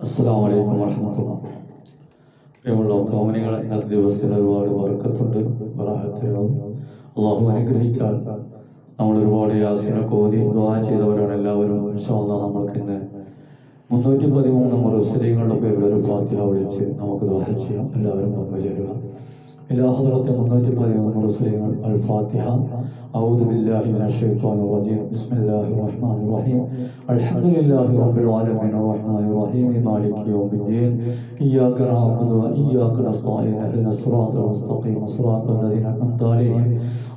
അസ്സലാമു അലൈക്കും വറഹ്മത്തുള്ളാഹി. പ്രിയമുള്ള കോമനികളെ, ഇന്നത്തെ ദിവസത്തിൽ ഒരുപാട് ബർക്കത്തുണ്ട്, ബറാഹത്തുണ്ടാവും. അള്ളാഹു അനുഗ്രഹിച്ചാൽ നമ്മൾ ഒരുപാട് യാസീനൊക്കെ ഓതി ദുആ ചെയ്തവരാണ് എല്ലാവരും. ഇൻഷാ അല്ലാഹ് നമ്മൾക്ക് ഇന്ന് 313 മുർസലീങ്ങളുടെ പേരിൽ ഒരു ഫാത്തിഹ വിളിച്ച് നമുക്ക് ദുആ ചെയ്യാം. എല്ലാവരും പങ്കുചേരുക. إلى حضرة منجم المرسلين الفاتحة. أعوذ بالله من الشيطان الرجيم. بسم الله الرحمن الرحيم. الحمد لله رب العالمين الرحمن الرحيم مالك يوم الدين. إياك نعبد وإياك نستعين اهدنا الصراط المستقيم صراط الذين أنعمت عليهم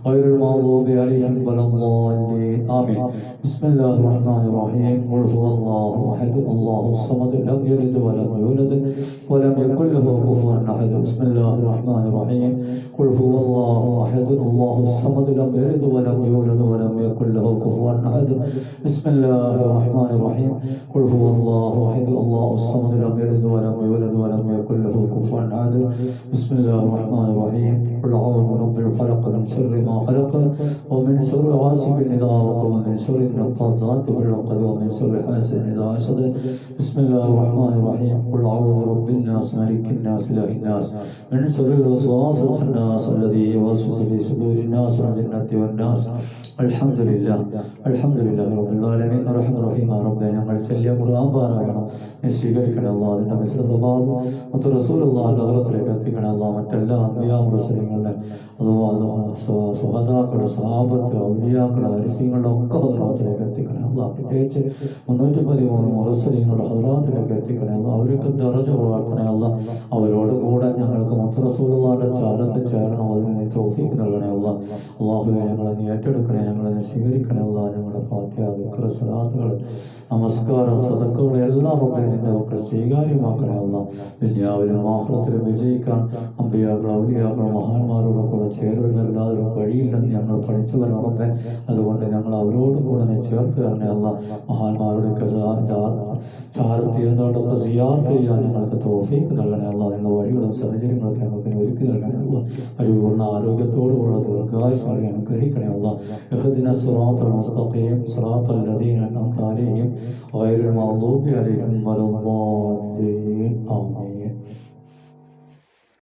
غير المغضوب عليهم ولا الضالين آمين. بسم الله الرحمن الرحيم. قل هو الله أحد الله الصمد لم يلد ولم يولد ولم يكن له كفوا أحد. بسم الله الرحمن الرحيم. قل هو الله أحد الله الصمد لم يلد ولم يولد ولم يكن له كفوا أحد. بسم الله الرحمن الرحيم. قل هو الله أحد الله الصمد لم يلد ولم يولد ولم يكن له كفوا أحد. بسم الله الرحمن الرحيم. قل أعوذ برب الفلق من شر ما خلق ومن شر غاسق إذا وقب ومن شر النفاثات في العقد ومن شر حاسد إذا حسد. بسم الله الرحمن الرحيم. قل أعوذ برب الناس ملك الناس إله الناس من شر الوسواس الخناس الذي يوسوس في صدور الناس من الجنة والناس. الحمد لله رب العالمين الرحمن الرحيم. ربنا ഞങ്ങൾ ചൊല്ലിയ ഖുർആൻ പാരായണം നീ സ്വീകരിക്കണേ അല്ലാഹ്. അതിന്റെ മിസ്ര സ്വഭാവം മറ്റു റസൂലുള്ളാഹിന്റെ ഹദ്റത്തിലേക്ക് എത്തിക്കണേ അല്ലാഹ്. മറ്റെല്ലാ അമ്പിയാ മുർസലീങ്ങളുടെ അതുപോലെ സുഹദാക്കളുടെ സഹാബത്ത് ഔലിയാക്കളുടെ അരിഫീങ്ങളുടെ ഒക്കെ ഹദ്റത്തിലേക്ക് എത്തിക്കണേ അല്ലാഹ്. പ്രത്യേകിച്ച് 313 മുർസലീങ്ങളുടെ ഹദ്റത്തിലേക്ക് എത്തിക്കണേ അല്ലാഹ്. അവർക്ക് ദറജ പ്രാർത്ഥന അല്ലാഹ്. അവരോട് കൂടെ ഞങ്ങൾക്ക് മറ്റു റസൂലുള്ളാഹിന്റെ ചാരത്ത് ചേരണം. അതിന് നീ തൗഫീഖ് നൽകണേ അല്ലാഹ്. അല്ലാഹുവേ, ഞങ്ങളെ നീ ഏറ്റെടുക്കണേ, ഞങ്ങളെ നീ സ്വീകരിക്കണേ അല്ലാഹ്. ഞങ്ങളുടെ ഫാത്തിഹ ദിക്ർ സ്വലാത്തുകൾ നമസ്കാരം സദഖകൾ എല്ലാം ഒക്കെ നിന്റെ മക്കൾ സ്വീകാര്യമാക്കണേ അല്ലാഹ്. ദുനിയാവിലും ആഖിറത്തിലും വിജയിക്കാൻ അമ്പിയാക്കൾ ഔലിയാക്കൾ മഹാന്മാരോട് കൂടെ ചേരുന്നല്ലാതെ വഴിയില്ലെന്ന് ഞങ്ങൾ പഠിച്ചവരുറപ്പെ. അതുകൊണ്ട് ഞങ്ങൾ അവരോട് കൂടെ നീ ചേർത്ത് തരണേ അല്ലാഹ്. മഹാന്മാരുടെയൊക്കെ ചാരത്തി എന്നോടൊക്കെ സിയാർത്ത് ചെയ്യാൻ ഞങ്ങൾക്ക് തൗഫീഖ് നൽകണേ അല്ലാഹ്. ഞങ്ങളുടെ വഴികളും സാഹചര്യങ്ങളൊക്കെ ഞങ്ങൾക്ക് ഒരുക്കി നൽകണേ അല്ലാഹ്. പരിപൂർണ്ണ ആരോഗ്യത്തോടുകൂടെ ദീർഘായുസ്സ് നൽകി അനുഗ്രഹിക്കണേ അല്ലാഹ്. ഇഹ്ദിന സിറാത്തൽ മുസ്തഖീം സിറാത്തൽ ലദീന അൻഅംത അലൈഹിം ഗൈറിൽ മഗ്ദൂബി അലൈഹിം വലദ്ദാല്ലീൻ ആമീൻ.